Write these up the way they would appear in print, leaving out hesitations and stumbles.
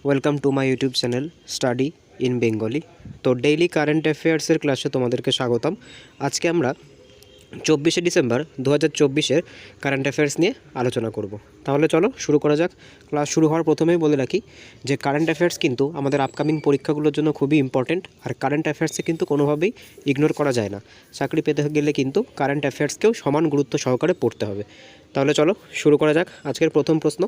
Welcome to my YouTube channel study in Bengali. তো daily current অ্যাফেয়ার্সের ক্লাসে তোমাদেরকে স্বাগতম। আজকে আমরা 24শে ডিসেম্বর 2024-এর কারেন্ট অ্যাফেয়ার্স নিয়ে আলোচনা করব। তাহলে চলো শুরু করা যাক। ক্লাস শুরু হওয়ার প্রথমেই বলে রাখি যে কারেন্ট অ্যাফেয়ার্স কিন্তু আমাদের আপকামিং পরীক্ষাগুলোর জন্য খুবই ইম্পর্টেন্ট, আর কারেন্ট অ্যাফেয়ার্সে কিন্তু কোনোভাবেই ইগনোর করা যায় না। চাকরি পেতে গেলে কিন্তু কারেন্ট অ্যাফেয়ার্সকেও সমান গুরুত্ব সহকারে পড়তে হবে। তাহলে চলো শুরু করা যাক। আজকের প্রথম প্রশ্ন,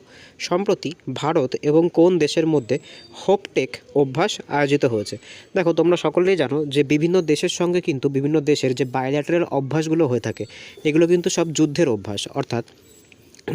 সম্প্রতি ভারত এবং কোন দেশের মধ্যে হোপটেক অভ্যাস আয়োজিত হয়েছে? দেখো, তোমরা সকলেই জানো যে বিভিন্ন দেশের সঙ্গে কিন্তু বিভিন্ন দেশের যে বায়োল্যাটারাল অভ্যাসগুলো হয়ে থাকে, এগুলো কিন্তু সব যুদ্ধের অভ্যাস। অর্থাৎ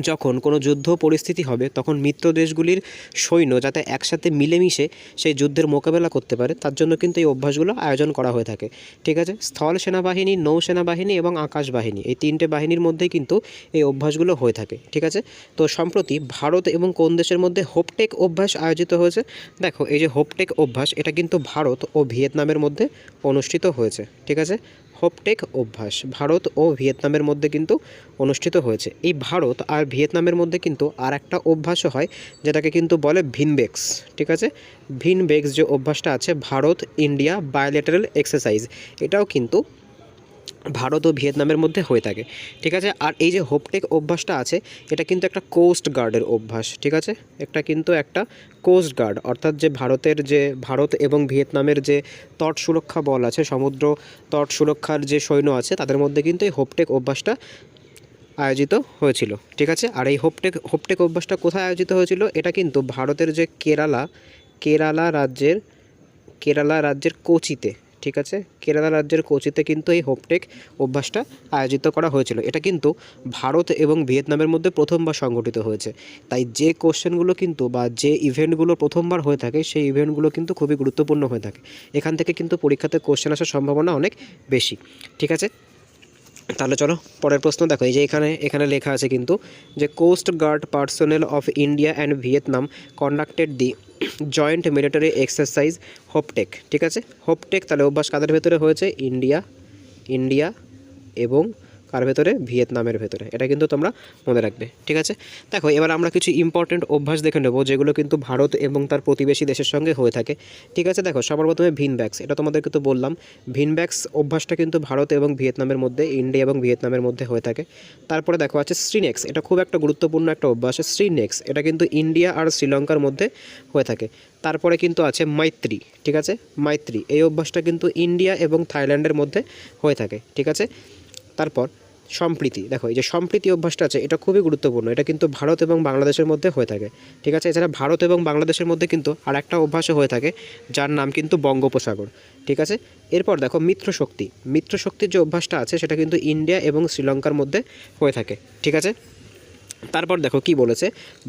যখন কোনো যুদ্ধ পরিস্থিতি হবে তখন মিত্র দেশগুলির সৈন্য যাতে একসাথে মিলেমিশে সেই যুদ্ধের মোকাবেলা করতে পারে, তার জন্য কিন্তু এই অভ্যাসগুলো আয়োজন করা হয়ে থাকে। ঠিক আছে, স্থল সেনাবাহিনী, নৌ সেনাবাহিনী এবং আকাশ বাহিনী, এই তিনটে বাহিনীর মধ্যেই কিন্তু এই অভ্যাসগুলো হয়ে থাকে। ঠিক আছে, তো সম্প্রতি ভারত এবং কোন দেশের মধ্যে হোপটেক অভ্যাস আয়োজিত হয়েছে? দেখো, এই যে হোপটেক অভ্যাস, এটা কিন্তু ভারত ও ভিয়েতনামের মধ্যে অনুষ্ঠিত হয়েছে। ঠিক আছে, হোপটেক অভ্যাস ভারত ও ভিয়েতনামের মধ্যে কিন্তু অনুষ্ঠিত হয়েছে। এই ভারত আর ভিয়েতনামের মধ্যে কিন্তু আর একটা অভ্যাসও হয়, যেটাকে কিন্তু বলে ভিনবেক্স। ঠিক আছে, ভিনবেক্স যে অভ্যাসটা আছে, ভারত ইন্ডিয়া বায়োল্যাটারাল এক্সারসাইজ, এটাও কিন্তু ভারত ও ভিয়েতনামের মধ্যে হয়ে থাকে। ঠিক আছে, আর এই যে হোপটেক অভ্যাসটা আছে, এটা কিন্তু একটা কোস্ট গার্ডের অভ্যাস। ঠিক আছে, একটা কোস্ট গার্ড, অর্থাৎ যে ভারত এবং ভিয়েতনামের যে তট সুরক্ষা বল আছে, সমুদ্র তট সুরক্ষার যে সৈন্য আছে, তাদের মধ্যে কিন্তু এই হোপটেক অভ্যাসটা আয়োজিত হয়েছিল। ঠিক আছে, আর এই হোপটেক অভ্যাসটা কোথায় আয়োজিত হয়েছিল? এটা কিন্তু ভারতের যে কেরালা রাজ্যের কোচিতে। ঠিক আছে, কেরালা রাজ্যের কোচিতে কিন্তু এই হোপটেক অভ্যাসটা আয়োজিত করা হয়েছিল। এটা কিন্তু ভারত এবং ভিয়েতনামের মধ্যে প্রথমবার সংগঠিত হয়েছে। তাই যে কোশ্চেনগুলো কিন্তু বা যে ইভেন্টগুলো প্রথমবার হয়ে থাকে, সেই ইভেন্টগুলো কিন্তু খুবই গুরুত্বপূর্ণ হয়ে থাকে। এখান থেকে কিন্তু পরীক্ষাতে কোশ্চেন আসার সম্ভাবনা অনেক বেশি। ঠিক আছে, তাহলে চলো পরের প্রশ্ন দেখো। এই যে এখানে লেখা আছে কিন্তু যে coast guard personnel of India and Vietnam conducted the joint military exercise Hop Tac. ঠিক আছে, হোপটেক তাহলে অভ্যাস কাদের ভেতরে হয়েছে? ইন্ডিয়া এবং কার ভেতরে? ভিয়েতনামের ভেতরে। এটা কিন্তু তোমরা মনে রাখবে। ঠিক আছে, দেখো এবার আমরা কিছু ইম্পর্টেন্ট অভ্যাস দেখে নেব, যেগুলো কিন্তু ভারত এবং তার প্রতিবেশী দেশের সঙ্গে হয়ে থাকে। ঠিক আছে, দেখো সবার প্রথমে ভিনব্যাক্স, এটা তোমাদেরকে তো বললাম। ভিনব্যাক্স অভ্যাসটা কিন্তু ভারত এবং ভিয়েতনামের মধ্যে, ইন্ডিয়া এবং ভিয়েতনামের মধ্যে হয়ে থাকে। তারপরে দেখো আছে শ্রীনেক্স, এটা খুব একটা গুরুত্বপূর্ণ একটা অভ্যাস। শ্রীনেক্স এটা কিন্তু ইন্ডিয়া আর শ্রীলঙ্কার মধ্যে হয়ে থাকে। তারপরে কিন্তু আছে মাইত্রী। ঠিক আছে, মাইত্রী এই অভ্যাসটা কিন্তু ইন্ডিয়া এবং থাইল্যান্ডের মধ্যে হয়ে থাকে। ঠিক আছে, তারপর সম্প্রীতি, দেখো এই যে সম্প্রীতি অভ্যাসটা আছে, এটা খুবই গুরুত্বপূর্ণ। এটা কিন্তু ভারত এবং বাংলাদেশের মধ্যে হয়ে থাকে। ঠিক আছে, এছাড়া ভারত এবং বাংলাদেশের মধ্যে কিন্তু আর একটা অভ্যাসও হয়ে থাকে, যার নাম কিন্তু বঙ্গোপসাগর। ঠিক আছে, এরপর দেখো মিত্রশক্তির যে অভ্যাসটা আছে, সেটা কিন্তু ইন্ডিয়া এবং শ্রীলঙ্কার মধ্যে হয়ে থাকে। ঠিক আছে, তারপর দেখো কি বলেছে,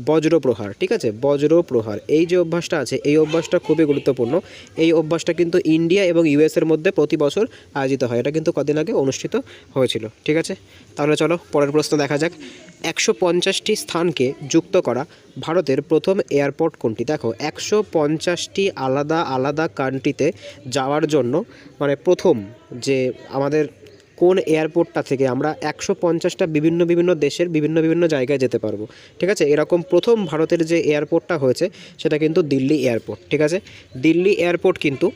বজ্রপ্রহার। ঠিক আছে, বজ্রপ্রহার এই যে অভ্যাসটা আছে, এই অভ্যাসটা খুবই গুরুত্বপূর্ণ। এই অভ্যাসটা কিন্তু ইন্ডিয়া এবং ইউএসের মধ্যে প্রতি বছর আয়োজিত হয়। এটা কিন্তু কদিন আগে অনুষ্ঠিত হয়েছিল। ঠিক আছে, তাহলে চলো পরের প্রশ্ন দেখা যাক। 150টি স্থানকে যুক্ত করা ভারতের প্রথম এয়ারপোর্ট কোনটি? দেখো 150টি আলাদা আলাদা কান্ট্রিতে যাওয়ার জন্য, মানে প্রথম যে আমাদের কোন এয়ারপোর্টটা থেকে আমরা 150টা বিভিন্ন দেশের বিভিন্ন জায়গায় যেতে পারবো। ঠিক আছে, এরকম প্রথম ভারতের যে এয়ারপোর্টটা হয়েছে, সেটা কিন্তু দিল্লি এয়ারপোর্ট। ঠিক আছে, দিল্লি এয়ারপোর্ট কিন্তু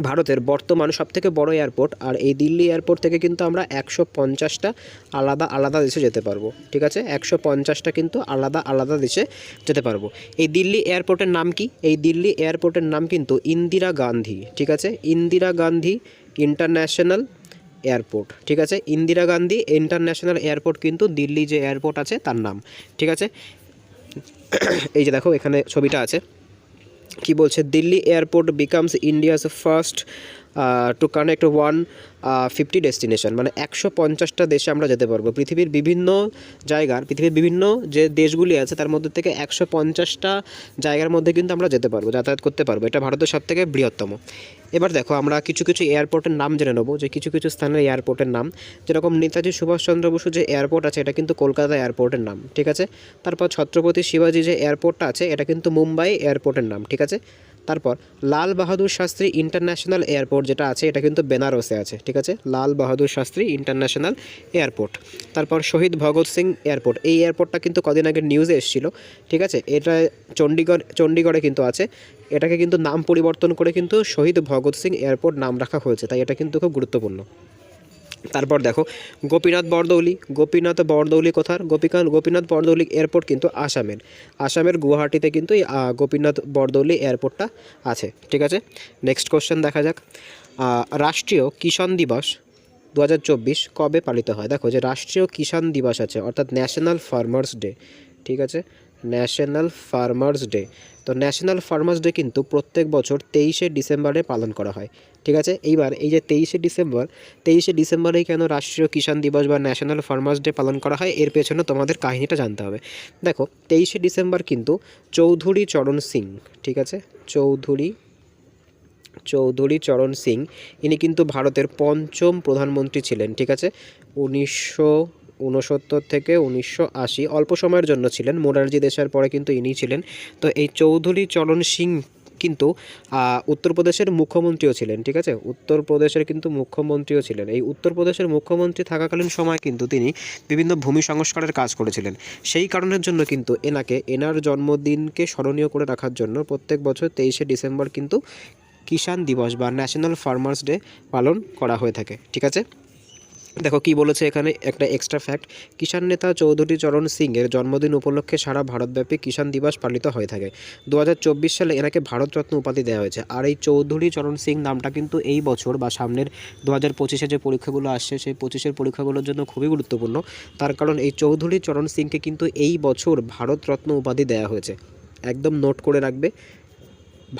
ভারতের বর্তমান সবথেকে বড় এয়ারপোর্ট, আর এই দিল্লি এয়ারপোর্ট থেকে কিন্তু আমরা 150টা আলাদা আলাদা দেশে যেতে পারবো। ঠিক আছে, 150টা কিন্তু আলাদা আলাদা দেশে যেতে পারবো। এই দিল্লি এয়ারপোর্টের নাম কি? এই দিল্লি এয়ারপোর্টের নাম কিন্তু ইন্দিরা গান্ধী। ঠিক আছে, ইন্দিরা গান্ধী ইন্টারন্যাশনাল এয়ারপোর্ট। ঠিক আছে, ইন্দিরা গান্ধী ইন্টারন্যাশনাল এয়ারপোর্ট কিন্তু দিল্লি যে এয়ারপোর্ট আছে তার নাম। ঠিক আছে, এই যে দেখো এখানে ছবিটা আছে, কি বলছে, Delhi airport becomes India's first to connect 150 destination, মানে 150টা দেশে আমরা যেতে পারবো। পৃথিবীর বিভিন্ন যে দেশগুলি আছে তার মধ্যে থেকে 150টা জায়গার মধ্যে কিন্তু আমরা যেতে পারবো, যাতায়াত করতে পারবো। এটা ভারতের সবথেকে বৃহত্তম। এবার দেখো আমরা কিছু এয়ারপোর্টের নাম জেনে নেবো, যে কিছু স্থানের এয়ারপোর্টের নাম, যেরকম নেতাজি সুভাষচন্দ্র বসু যে এয়ারপোর্ট আছে, এটা কিন্তু কলকাতা এয়ারপোর্টের নাম। ঠিক আছে, তারপর ছত্রপতি শিবাজি যে এয়ারপোর্টটা আছে, এটা কিন্তু মুম্বাই এয়ারপোর্টের নাম। ঠিক আছে, তারপর লাল বাহাদুর শাস্ত্রী ইন্টারন্যাশনাল এয়ারপোর্ট যেটা আছে এটা কিন্তু বেনারসে আছে, ঠিক আছে, লাল বাহাদুর শাস্ত্রী ইন্টারন্যাশনাল এয়ারপোর্ট। তারপর শহীদ ভগৎ সিং এয়ারপোর্ট, এই এয়ারপোর্টটা কিন্তু কদিন আগে নিউজে এসেছিল, ঠিক আছে, এটা চণ্ডীগড়ে কিন্তু আছে। এটাকে কিন্তু নাম পরিবর্তন করে কিন্তু শহীদ ভগৎ সিং এয়ারপোর্ট নাম রাখা হয়েছে, তাই এটা কিন্তু খুব গুরুত্বপূর্ণ। তারপর দেখো গোপীনাথ বরদৌলি কোথার? গোপীনাথ বরদৌলি এয়ারপোর্ট কিন্তু আসামের গুয়াহাটিতে কিন্তু এই গোপীনাথ বরদৌলি এয়ারপোর্টটা আছে, ঠিক আছে। নেক্সট কোশ্চেন দেখা যাক, রাষ্ট্রীয় কিষাণ দিবস 2024 কবে পালিত হয়? দেখো যে রাষ্ট্রীয় কিষাণ দিবস আছে অর্থাৎ ন্যাশনাল ফার্মার্স ডে, ঠিক আছে, ন্যাশনাল ফার্মার্স ডে। তো ন্যাশনাল ফার্মার্স ডে কিন্তু প্রত্যেক বছর 23শে ডিসেম্বরে পালন করা হয়, ঠিক আছে। এইবার এই যে 23শে ডিসেম্বরেই কেন রাষ্ট্রীয় কিষাণ দিবস বা ন্যাশনাল ফার্মার্স ডে পালন করা হয়, এর পেছনে তোমাদের কাহিনীটা জানতে হবে। দেখো 23শে ডিসেম্বর কিন্তু চৌধুরী চরণ সিং, ঠিক আছে, চৌধুরী চরণ সিং ইনি কিন্তু ভারতের পঞ্চম প্রধানমন্ত্রী ছিলেন, ঠিক আছে, 1969 থেকে 1980, অল্প সময়ের জন্য ছিলেন, মোরারজি দেশাইয়ের পরে কিন্তু ইনি ছিলেন। তো এই চৌধুরী চরণ সিং কিন্তু উত্তরপ্রদেশের মুখ্যমন্ত্রীও ছিলেন, ঠিক আছে, উত্তরপ্রদেশের কিন্তু মুখ্যমন্ত্রীও ছিলেন। এই উত্তরপ্রদেশের মুখ্যমন্ত্রী থাকাকালীন সময় কিন্তু তিনি বিভিন্ন ভূমি সংস্কারের কাজ করেছিলেন। সেই কারণের জন্য কিন্তু এনার জন্মদিনকে স্মরণীয় করে রাখার জন্য প্রত্যেক বছর 23শে ডিসেম্বর কিন্তু কিষাণ দিবস বা ন্যাশনাল ফার্মার্স ডে পালন করা হয়ে থাকে, ঠিক আছে। দেখো কি বলেছে এখানে একটা এক্সট্রা ফ্যাক্ট, কিষাণ নেতা চৌধুরী চরণ সিংয়ের জন্মদিন উপলক্ষে সারা ভারতব্যাপী কিষাণ দিবস পালিত হয়ে থাকে। 2024 সালে এনাকে ভারতরত্ন উপাধি দেওয়া হয়েছে। আর এই চৌধুরী চরণ সিং নামটা কিন্তু এই বছর বা সামনের 2025-এ যে পরীক্ষাগুলো আসছে সেই 25-এর পরীক্ষাগুলোর জন্য খুবই গুরুত্বপূর্ণ, তার কারণ এই চৌধুরী চরণ সিংকে কিন্তু এই বছর ভারতরত্ন উপাধি দেওয়া হয়েছে, একদম নোট করে রাখবে,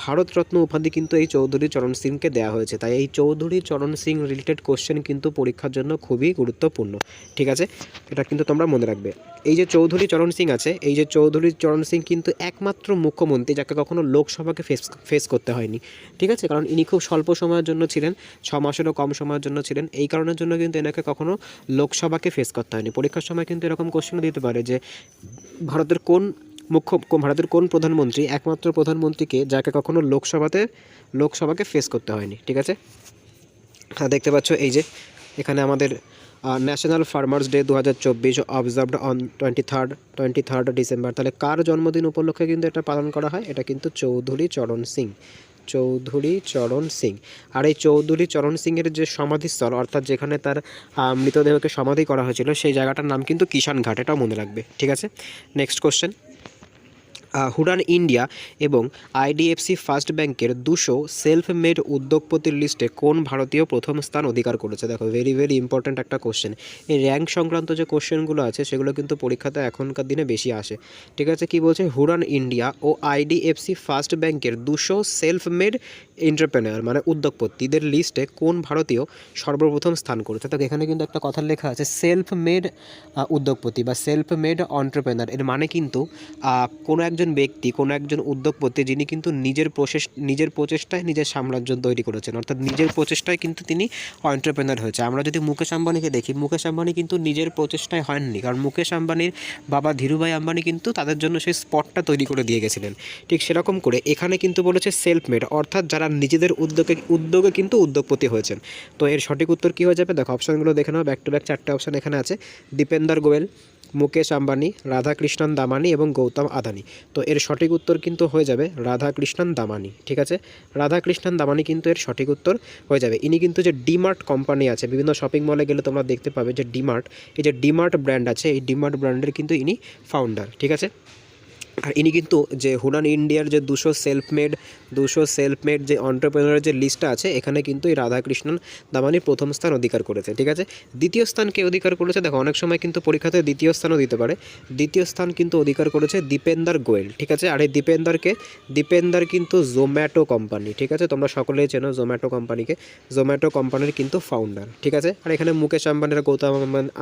ভারতরত্ন উপাধি কিন্তু এই চৌধুরী চরণ সিংকে দেওয়া হয়েছে। তাই এই চৌধুরী চরণ সিং রিলেটেড কোশ্চেন কিন্তু পরীক্ষার জন্য খুবই গুরুত্বপূর্ণ, ঠিক আছে, এটা কিন্তু তোমরা মনে রাখবে। এই যে চৌধুরী চরণ সিং আছে, এই যে চৌধুরী চরণ সিং কিন্তু একমাত্র মুখ্যমন্ত্রী যাকে কখনো লোকসভাকে ফেস করতে হয়নি, ঠিক আছে, কারণ ইনি খুব স্বল্প সময়ের জন্য ছিলেন, 6 মাসেরও কম সময়ের জন্য ছিলেন, এই কারণের জন্য কিন্তু এনাকে কখনো লোকসভাকে ফেস করতে হয়নি। পরীক্ষার সময় কিন্তু এরকম কোশ্চেনও দিতে পারে যে ভারতের কোন প্রধানমন্ত্রী একমাত্র প্রধানমন্ত্রীকে যাকে কখনো লোকসভাকে ফেস করতে হয়নি, ঠিক আছে। দেখতে পাচ্ছ এই যে এখানে আমাদের national farmers day 2024 observed on 23rd December, তাহলে কার জন্মদিন উপলক্ষে কিন্তু এটা পালন করা হয়? এটা কিন্তু চৌধুরী চরণ সিং। আর এই চৌধুরী চরণ সিংয়ের যে সমাধিস্থল অর্থাৎ যেখানে তার মৃতদেহকে সমাধি করা হয়েছিল সেই জায়গাটার নাম কিন্তু কিষাণ ঘাট, এটাও মনে রাখবে, ঠিক আছে। নেক্সট কোশ্চেন, হুডান ইন্ডিয়া এবং আইডিএফসি ফার্স্ট ব্যাংকের 200 সেলফ মেড উদ্যোগপতির লিস্টে কোন ভারতীয় প্রথম স্থান অধিকার করেছে? দেখো ভেরি ইম্পর্ট্যান্ট একটা কোশ্চেন। এই র্যাঙ্ক সংক্রান্ত যে কোশ্চেনগুলো আছে সেগুলো কিন্তু পরীক্ষাতে এখনকার দিনে বেশি আসে, ঠিক আছে। কি বলছে? হুডান ইন্ডিয়া ও আইডিএফসি ফার্স্ট ব্যাংকের 200 সেলফ মেড এন্টারপ্রেনার মানে উদ্যোগপতিদের লিস্টে কোন ভারতীয় সর্বপ্রথম স্থান করেছে? তো এখানে কিন্তু একটা কথা লেখা আছে সেলফ মেড উদ্যোগপতি বা সেলফ মেড এন্টারপ্রেনার, এর মানে কিন্তু কোনো একজন ব্যক্তি, কোনো একজন উদ্যোগপতি যিনি কিন্তু নিজের প্রচেষ্টায় নিজের সাম্রাজ্য তৈরি করেছেন, অর্থাৎ নিজের প্রচেষ্টায় কিন্তু তিনি এন্টারপ্রেনার হয়েছে। আমরা যদি মুকেশ আম্বানিকে দেখি, মুকেশ আম্বানি কিন্তু নিজের প্রচেষ্টায় হয়নি, কারণ মুকেশ আম্বানির বাবা ধীরুভাই আম্বানি কিন্তু তাদের জন্য সেই স্পটটা তৈরি করে দিয়ে গেছিলেন। ঠিক সেরকম করে এখানে কিন্তু বলেছে সেলফ মেড, অর্থাৎ যারা নিজেদের উদ্যোগে কিন্তু উদ্যোগপতি হয়েছেন। তো এর সঠিক উত্তর কী হয়ে যাবে? দেখো অপশানগুলো দেখে নাও, ব্যাক টু ব্যাক 4টে অপশান এখানে আছে, দীপেন্দর গোয়েল, মুকেশ আম্বানি, রাধাকৃষ্ণন দামানি এবং গৌতম আদানি। তো এর সঠিক উত্তর কিন্তু হয়ে যাবে রাধাকৃষ্ণন দামানি, ঠিক আছে, রাধাকৃষ্ণন দামানি কিন্তু এর সঠিক উত্তর হয়ে যাবে। ইনি কিন্তু যে ডিমার্ট কোম্পানি আছে, বিভিন্ন শপিং মলে গেলে তোমরা দেখতে পাবে যে এই যে ডিমার্ট ব্র্যান্ড আছে, এই ডিমার্ট ব্র্যান্ডের কিন্তু ইনি ফাউন্ডার, ঠিক আছে। আর ইনি কিন্তু যে হুডান ইন্ডিয়ার যে 200 সেলফ মেড যে এন্টারপ্রেনারের যে লিস্টটা আছে এখানে কিন্তু এই রাধাকৃষ্ণন দামানি প্রথম স্থান অধিকার করেছে, ঠিক আছে। দ্বিতীয় স্থান কে অধিকার করেছে? দেখো অনেক সময় কিন্তু পরীক্ষাতে দ্বিতীয় স্থানও দিতে পারে, দ্বিতীয় স্থান কিন্তু অধিকার করেছে দীপেন্দর গোয়েল, ঠিক আছে। আর এই দীপেন্দর কিন্তু জোম্যাটো কোম্পানি, ঠিক আছে, তোমরা সকলেই চেনো জোম্যাটো কোম্পানির কিন্তু ফাউন্ডার, ঠিক আছে। আর এখানে মুকেশ আম্বানির, গৌতম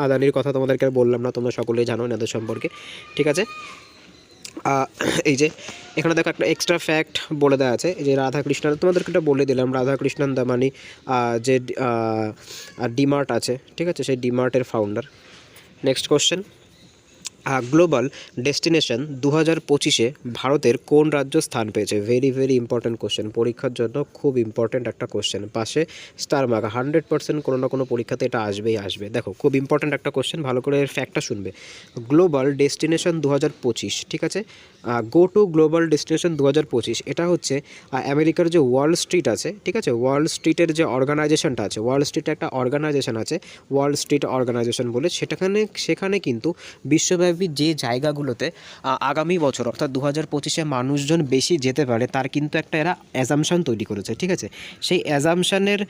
আদানির কথা তোমাদেরকে বললাম না, তোমরা সকলেই জানো এনাদের সম্পর্কে, ঠিক আছে। এই যে এখানে দেখো একটা এক্সট্রা ফ্যাক্ট বলে দেওয়া আছে, এই যে রাধাকৃষ্ণন, তোমাদেরকে এটা বলে দিলাম, রাধাকৃষ্ণন দামানি যে ডিমার্ট আছে, ঠিক আছে, সেই ডিমার্টের ফাউন্ডার। নেক্সট কোশ্চেন, গ্লোবাল ডেস্টিনেশন 2025-এ ভারতের কোন রাজ্য স্থান পেয়েছে? ভেরি ভেরি ইম্পর্ট্যান্ট কোশ্চেন, পরীক্ষার জন্য খুব ইম্পর্ট্যান্ট একটা কোশ্চেন, পাশে স্টার মার্ক 100% কোনো না কোনো পরীক্ষাতে এটা আসবেই আসবে। দেখো খুব ইম্পর্ট্যান্ট একটা কোশ্চেন, ভালো করে এর ফ্যাক্টটা শুনবে। গ্লোবাল ডেস্টিনেশন 2025, ঠিক আছে, গো টু গ্লোবাল ডেস্টিনেশন 2025, এটা হচ্ছে আমেরিকার যে ওয়াল স্ট্রিট আছে, ঠিক আছে, ওয়াল স্ট্রিটের যে অর্গানাইজেশনটা আছে, ওয়াল স্ট্রিটে একটা অর্গানাইজেশন আছে ওয়াল স্ট্রিট অর্গানাইজেশন বলে, সেখানে কিন্তু বিশ্বব্যাপী যে জায়গাগুলোতে আগামী বছর অর্থাৎ 2025-এ মানুষজন বেশি যেতে পারে তার কিন্তু একটা এরা অ্যাজামশান তৈরি করেছে, ঠিক আছে। সেই অ্যাজামশানের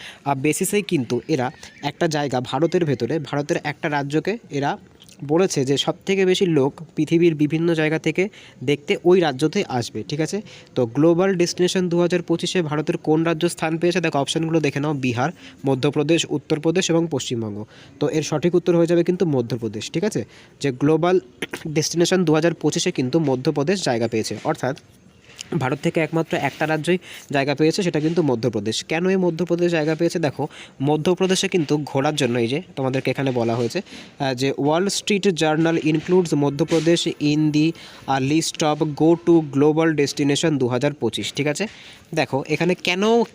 বেসিসেই কিন্তু এরা একটা জায়গা ভারতের ভেতরে, ভারতের একটা রাজ্যকে এরা বলেছে যে সবথেকে বেশি লোক পৃথিবীর বিভিন্ন জায়গা থেকে দেখতে ওই রাজ্যতে আসবে, ঠিক আছে। তো গ্লোবাল ডেস্টিনেশন 2025-এ ভারতের কোন রাজ্য স্থান পেয়েছে? দেখো অপশানগুলো দেখে নাও, বিহার, মধ্যপ্রদেশ, উত্তরপ্রদেশ এবং পশ্চিমবঙ্গ। তো এর সঠিক উত্তর হয়ে যাবে কিন্তু মধ্যপ্রদেশ, ঠিক আছে। যে গ্লোবাল ডেস্টিনেশন 2025-এ কিন্তু মধ্যপ্রদেশ জায়গা পেয়েছে, অর্থাৎ ভারত থেকে একমাত্র একটা রাজ্যই জায়গা পেয়েছে, সেটা কিন্তু মধ্যপ্রদেশ। কেন এই মধ্যপ্রদেশ জায়গা পেয়েছে? দেখো মধ্যপ্রদেশে কিন্তু ঘোরার জন্য, এই যে তোমাদেরকে এখানে বলা হয়েছে যে wall street journal includes Madhya Pradesh in the list of go to global destination 2025, ঠিক আছে। দেখো এখানে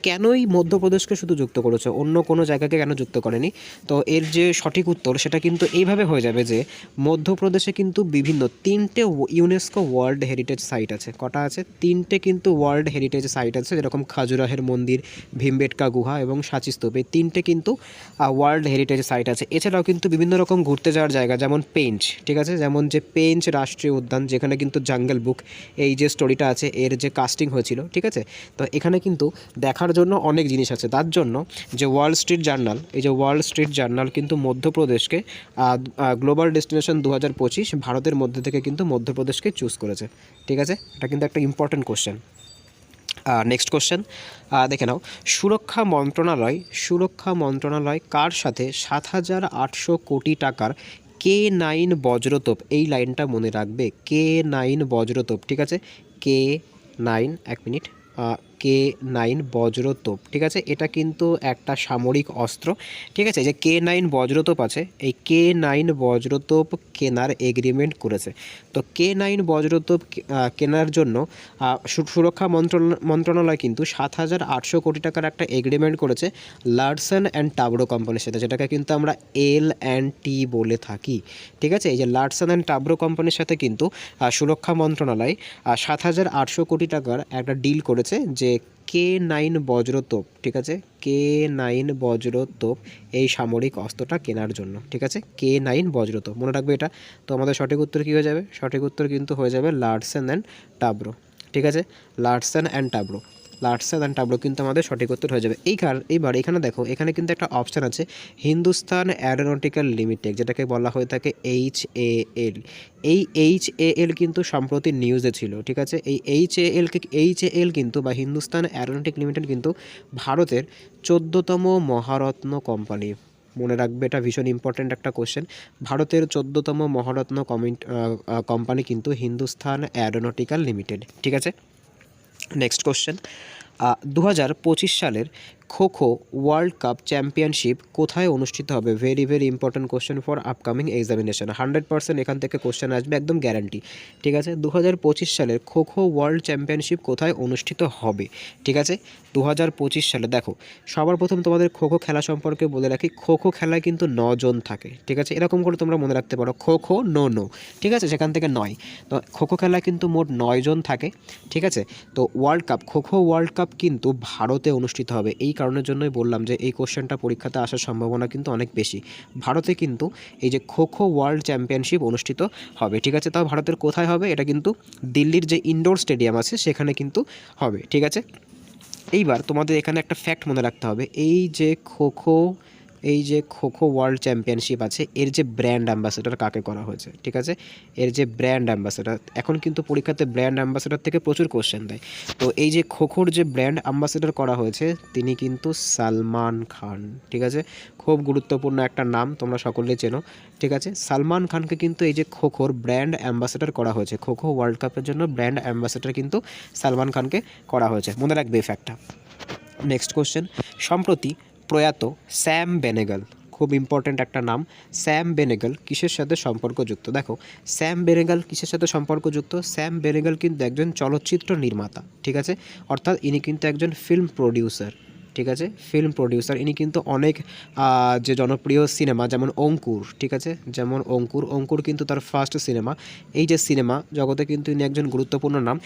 কেনই মধ্যপ্রদেশকে শুধু যুক্ত করেছে, অন্য কোনো জায়গাকে কেন যুক্ত করেনি? তো এর যে সঠিক উত্তর সেটা কিন্তু এইভাবে হয়ে যাবে যে মধ্যপ্রদেশে কিন্তু বিভিন্ন 3টে ইউনেস্কো ওয়ার্ল্ড হেরিটেজ সাইট আছে। কটা আছে? 3টে কিন্তু ওয়ার্ল্ড হেরিটেজ সাইট আছে, যেরকম খাজুরাহের মন্দির, ভীমবেটকা গুহা এবং সাঁচি স্তূপ, এই 3টে কিন্তু ওয়ার্ল্ড হেরিটেজ সাইট আছে। এছাড়াও কিন্তু বিভিন্ন রকম ঘুরতে যাওয়ার জায়গা, যেমন পেঞ্চ, ঠিক আছে, যেমন যে পেঞ্চ রাষ্ট্রীয় উদ্যান, যেখানে কিন্তু জাঙ্গল বুক এই যে স্টোরিটা আছে এর যে কাস্টিং হয়েছিল, ঠিক আছে। তো এখানে কিন্তু দেখার জন্য অনেক জিনিস আছে, তার জন্য যে ওয়াল স্ট্রিট জার্নাল, এই যে ওয়াল স্ট্রিট জার্নাল কিন্তু মধ্যপ্রদেশকে গ্লোবাল ডেস্টিনেশন 2025 ভারতের মধ্যে থেকে কিন্তু মধ্যপ্রদেশকে চুজ করেছে, ঠিক আছে। এটা কিন্তু একটা ইম্পর্ট্যান্ট কোশ্চেন। নেক্সট কোশ্চেন দেখে নাও, সুরক্ষা মন্ত্রণালয় কার সাথে 7,800 কোটি টাকার K9 বজ্রতোপ, এই লাইনটা মনে রাখবে, K9 বজ্রতোপ, ঠিক আছে, K9, এক মিনিট, K9 বজ্রতোপ, ঠিক আছে, এটা কিন্তু একটা সামরিক অস্ত্র, ঠিক আছে। যে K9 বজ্রতোপ আছে, এই K9 বজ্রতোপ কেনার এগ্রিমেন্ট করেছে। তো K9 বজ্রতোপ কেনার জন্য সুরক্ষা মন্ত্রণালয় কিন্তু 7,800 কোটি টাকার একটা এগ্রিমেন্ট করেছে লারসেন অ্যান্ড টাবরো কোম্পানির সাথে, যেটাকে কিন্তু আমরা L&T বলে থাকি, ঠিক আছে। এই যে লারসেন অ্যান্ড টাবরো কোম্পানির সাথে কিন্তু সুরক্ষা মন্ত্রণালয় 7,800 কোটি টাকার একটা ডিল করেছে যে K9 বজ্রতোপ, ঠিক আছে, K9 বজ্রতোপ এই সামরিক অস্ত্রটা কেনার জন্য, ঠিক আছে, K9 বজ্রতোপ, মনে রাখবে এটা। তো আমাদের সঠিক উত্তর কী হয়ে যাবে? সঠিক উত্তর কিন্তু হয়ে যাবে লারসেন অ্যান্ড টাবরো, ঠিক আছে, লারসেন অ্যান্ড টাবরো কিন্তু আমাদের সঠিক উত্তর হয়ে যাবে। এইবার এখানে দেখো, এখানে কিন্তু একটা অপশান আছে হিন্দুস্তান অ্যারোনটিক্যাল লিমিটেড, যেটাকে বলা হয়ে থাকে HAL। এই HAL কিন্তু সম্প্রতি নিউজে ছিল, ঠিক আছে। এই HAL কিন্তু বা হিন্দুস্তান অ্যারোনটিক লিমিটেড কিন্তু ভারতের 14তম মহারত্ন কোম্পানি, মনে রাখবে, এটা ভীষণ ইম্পর্ট্যান্ট একটা কোশ্চেন। ভারতের 14তম মহারত্ন কোম্পানি কিন্তু হিন্দুস্তান অ্যারোনটিক্যাল লিমিটেড, ঠিক আছে। নেক্সট কোশ্চেন, 2025 সালের খো ওয়ার্ল্ড কাপ চ্যাম্পিয়নশিপ কোথায় অনুষ্ঠিত হবে? Very very important question for upcoming examination, 100% এখান থেকে কোশ্চেন আসবে, একদম গ্যারান্টি, ঠিক আছে। 2025 সালের খো ওয়ার্ল্ড চ্যাম্পিয়নশিপ কোথায় অনুষ্ঠিত হবে? ঠিক আছে, 2025 সালে। দেখো সবার প্রথম তোমাদের খো খেলা সম্পর্কে বলে রাখি, খো খেলায় কিন্তু 9 জন থাকে, ঠিক আছে, এরকম করে তোমরা মনে রাখতে পারো, খো নো, ঠিক আছে, সেখান থেকে 9। তো খো খেলায় কিন্তু মোট 9 জন থাকে, ঠিক আছে। তো ওয়ার্ল্ড কাপ, খো ওয়ার্ল্ড কাপ কিন্তু ভারতে অনুষ্ঠিত হবে, এই কারণের জন্যই বললাম যে এই কোশ্চেনটা পরীক্ষাতে আসার সম্ভাবনা কিন্তু অনেক বেশি। ভারতে কিন্তু এই যে খো ওয়ার্ল্ড চ্যাম্পিয়নশিপ অনুষ্ঠিত হবে, ঠিক আছে। তাও ভারতের কোথায় হবে? এটা কিন্তু দিল্লির যে ইনডোর স্টেডিয়াম আছে সেখানে কিন্তু হবে, ঠিক আছে। এইবার তোমাদের এখানে একটা ফ্যাক্ট মনে রাখতে হবে, এই যে খো ওয়ার্ল্ড চ্যাম্পিয়নশিপ আছে এর যে ব্র্যান্ড অ্যাম্বাসেডর কাকে করা হয়েছে, ঠিক আছে, এর যে ব্র্যান্ড অ্যাম্বাসেডর, এখন কিন্তু পরীক্ষাতে ব্র্যান্ড অ্যাম্বাসেডর থেকে প্রচুর কোশ্চেন দেয়। তো এই যে খোর যে ব্র্যান্ড অ্যাম্বাসেডর করা হয়েছে তিনি কিন্তু সালমান খান, ঠিক আছে, খুব গুরুত্বপূর্ণ একটা নাম, তোমরা সকলেই চেনো, ঠিক আছে। সালমান খানকে কিন্তু এই যে খোর ব্র্যান্ড অ্যাম্বাসেডর করা হয়েছে, খো ওয়ার্ল্ড কাপের জন্য ব্র্যান্ড অ্যাম্বাসেডর কিন্তু সালমান খানকে করা হয়েছে, মনে রাখবে এই ফ্যাক্টটা। নেক্সট কোশ্চেন, সম্প্রতি প্রয়াত স্যাম বেনেগাল, খুব ইম্পর্ট্যান্ট একটা নাম, স্যাম বেনেগাল কিসের সাথে সম্পর্কযুক্ত? দেখো স্যাম বেনেগাল কিসের সাথে সম্পর্কযুক্ত? স্যাম বেনেগাল কিন্তু একজন চলচ্চিত্র নির্মাতা, ঠিক আছে, অর্থাৎ ইনি কিন্তু একজন ফিল্ম প্রডিউসার, ঠিক আছে, ফিল্ম প্রডিউসার। ইনি কিন্তু অনেক যে জনপ্রিয় সিনেমা যেমন অঙ্কুর, ঠিক আছে, যেমন অঙ্কুর কিন্তু তার ফার্স্ট সিনেমা। এই যে সিনেমা জগতে কিন্তু ইনি একজন গুরুত্বপূর্ণ নাম।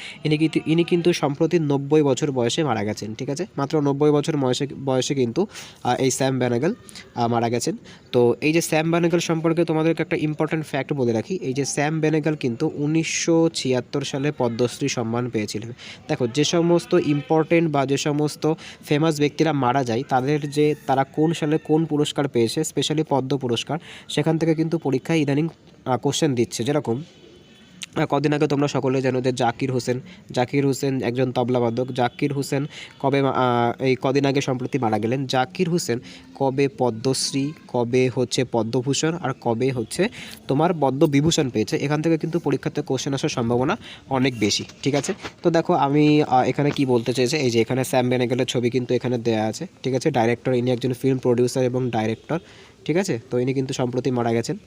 ইনি কিন্তু সম্প্রতি 90 বছর বয়সে মারা গেছেন, ঠিক আছে, মাত্র 90 বছর বয়সে কিন্তু এই স্যাম বেনেগাল মারা গেছেন। তো এই যে স্যাম বেনেগাল সম্পর্কে তোমাদেরকে একটা ইম্পর্ট্যান্ট ফ্যাক্ট বলে রাখি, এই যে স্যাম বেনেগাল কিন্তু 1976 সালে পদ্মশ্রী সম্মান পেয়েছিলেন। দেখো যে সমস্ত ইম্পর্টেন্ট বা যে সমস্ত ফেমাস ব্যক্তিরা মারা যায় তারা কোন সালে কোন পুরস্কার পেয়েছে, স্পেশালি পদ্ম পুরস্কার, সেখান থেকে কিন্তু পরীক্ষায় ইদানিং কোশ্চেন দিচ্ছে। যেরকম কদিন আগে তোমরা সকলে জানো যে জাকির হোসেন একজন তবলাবাদক। জাকির হোসেন এই কদিন আগে সম্প্রতি মারা গেলেন। জাকির হোসেন কবে পদ্মশ্রী, কবে হচ্ছে পদ্মভূষণ, আর কবে হচ্ছে তোমার পদ্মবিভূষণ পেয়েছে, এখান থেকে কিন্তু পরীক্ষাতে কোশ্চেন আসার সম্ভাবনা অনেক বেশি, ঠিক আছে। তো দেখো আমি এখানে কি বলতে চেয়েছি, এই যে এখানে স্যাম বেনেগালের ছবি কিন্তু এখানে দেওয়া আছে, ঠিক আছে, ডাইরেক্টর, ইনি একজন ফিল্ম প্রডিউসার এবং ডাইরেক্টর, ঠিক আছে। তো ইনি কিন্তু সম্প্রতি মারা গেছেন।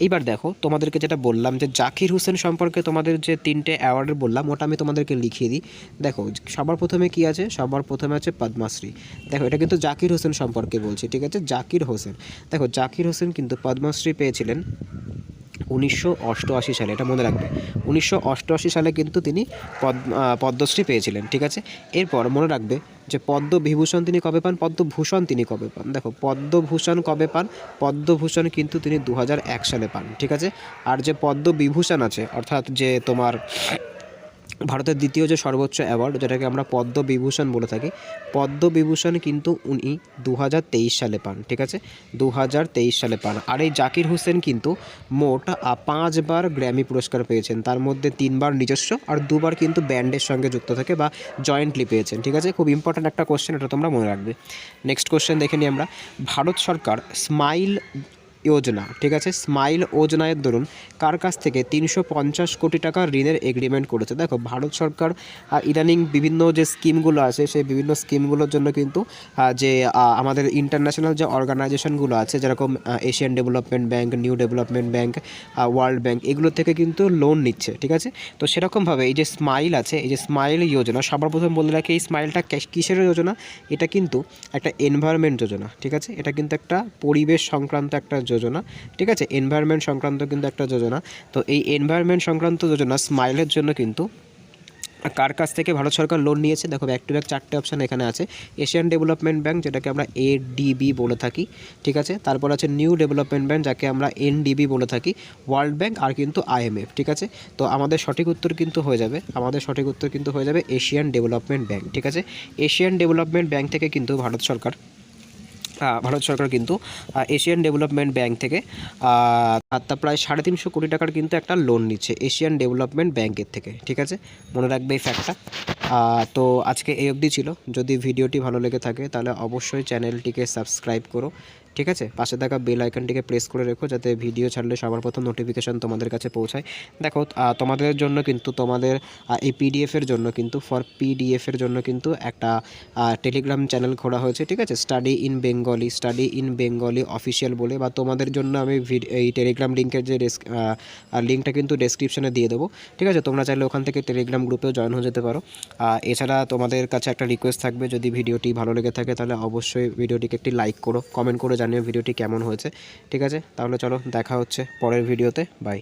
এইবার দেখো তোমাদেরকে যেটা বললাম যে জাকির হোসেন সম্পর্কে তোমাদের যে 3টে অ্যাওয়ার্ড বললাম ওটা আমি তোমাদেরকে লিখিয়ে দিই। দেখো সবার প্রথমে কি আছে, সবার প্রথমে আছে পদ্মশ্রী। দেখো এটা কিন্তু জাকির হোসেন সম্পর্কে বলছি, ঠিক আছে, জাকির হোসেন। দেখো জাকির হোসেন কিন্তু পদ্মশ্রী পেয়েছিলেন 1988 সালে, এটা মনে রাখবে। 1988 সালে কিন্তু তিনি পদ্মশ্রী পেয়েছিলেন, ঠিক আছে। এরপর মনে রাখবে যে পদ্মবিভূষণ তিনি কবে পান, পদ্মভূষণ তিনি কবে পান। দেখো পদ্মভূষণ কবে পান, পদ্মভূষণ কিন্তু তিনি 2001 সালে পান, ঠিক আছে। আর যে পদ্মবিভূষণ আছে, অর্থাৎ যে তোমার ভারতের দ্বিতীয় যে সর্বোচ্চ অ্যাওয়ার্ড, যেটাকে আমরা পদ্মবিভূষণ বলে থাকি, পদ্মবিভূষণ কিন্তু উনি 2023 সালে পান, ঠিক আছে, 2023 সালে পান। আর এই জাকির হোসেন কিন্তু মোট 5 বার গ্র্যামি পুরস্কার পেয়েছেন, তার মধ্যে 3 বার নিজস্ব আর 2 বার কিন্তু ব্যান্ডের সঙ্গে যুক্ত থাকে বা জয়েন্টলি পেয়েছেন, ঠিক আছে। খুব ইম্পর্ট্যান্ট একটা কোশ্চেন, এটা তোমরা মনে রাখবে। নেক্সট কোশ্চেন দেখে নিই আমরা। ভারত সরকার স্মাইল যোজনা, ঠিক আছে, স্মাইল যোজনার দরুন কার কাছ থেকে 350 কোটি টাকা ঋণের এগ্রিমেন্ট করেছে? দেখো ভারত সরকার ইদানিং বিভিন্ন যে স্কিমগুলো আছে সেই বিভিন্ন স্কিমগুলোর জন্য কিন্তু যে আমাদের ইন্টারন্যাশনাল যে অর্গানাইজেশনগুলো আছে, যেরকম Asian development bank, new development bank, world bank, এগুলো থেকে কিন্তু লোন নিচ্ছে, ঠিক আছে। তো সেরকমভাবে এই যে স্মাইল আছে, এই যে স্মাইল যোজনা, সবার প্রথম বলে রাখি এই স্মাইলটা কিসের যোজনা? এটা কিন্তু একটা এনভায়রনমেন্ট যোজনা, ঠিক আছে, এটা কিন্তু একটা পরিবেশ সংক্রান্ত একটা যোজনা, ঠিক আছে, এনভায়রনমেন্ট সংক্রান্ত কিন্তু একটা যোজনা। তো এই এনভায়রনমেন্ট সংক্রান্ত যোজনা স্মাইলের জন্য কিন্তু কার কাছ থেকে ভারত সরকার লোন নিয়েছে? দেখো ব্যাক টু ব্যাক 4টে অপশান এখানে আছে। এশিয়ান ডেভেলপমেন্ট ব্যাংক, যেটাকে আমরা এডিবি বলে থাকি, ঠিক আছে, তারপর আছে নিউ ডেভেলপমেন্ট ব্যাংক, যাকে আমরা এনডিবি বলে থাকি, ওয়ার্ল্ড ব্যাংক আর কিন্তু আইএমএফ, ঠিক আছে। তো আমাদের সঠিক উত্তর কিন্তু হয়ে যাবে এশিয়ান ডেভেলপমেন্ট ব্যাংক, ঠিক আছে। এশিয়ান ডেভেলপমেন্ট ব্যাংক থেকে কিন্তু ভারত সরকার কিন্তু এশিয়ান ডেভেলপমেন্ট ব্যাংক থেকে তা প্রায় 350 কোটি টাকার কিন্তু একটা লোন নিচ্ছে এশিয়ান ডেভেলপমেন্ট ব্যাংকের থেকে, ঠিক আছে, মনে রাখবে এই ফ্যাক্টটা। তো আজকে এই অবধি ছিল। যদি ভিডিওটি ভালো লেগে থাকে তাহলে অবশ্যই চ্যানেলটিকে সাবস্ক্রাইব করো, ঠিক আছে, পাশে থাকা বেল আইকনটিকে প্রেস করে রেখো যাতে ভিডিও ছাড়লে সবার প্রথম নোটিফিকেশান তোমাদের কাছে পৌঁছায়। দেখো তোমাদের জন্য কিন্তু তোমাদের এই পিডিএফের জন্য কিন্তু একটা টেলিগ্রাম চ্যানেল খোলা হয়েছে, ঠিক আছে, স্টাডি ইন বেঙ্গলি অফিসিয়াল বলে, বা তোমাদের জন্য আমি এই টেলিগ্রাম লিঙ্কের যে লিঙ্কটা কিন্তু ডেসক্রিপশনে দিয়ে দেবো, ঠিক আছে। তোমরা চাইলে ওখান থেকে টেলিগ্রাম গ্রুপেও জয়েন হয়ে যেতে পারো। এছাড়া তোমাদের কাছে একটা রিকোয়েস্ট থাকবে, যদি ভিডিওটি ভালো লেগে থাকে তাহলে অবশ্যই ভিডিওটিকে একটি লাইক করো, কমেন্ট করে জানিও ভিডিওটি কেমন হয়েছে, ঠিক আছে। তাহলে চলো দেখা হচ্ছে পরের ভিডিওতে, বাই।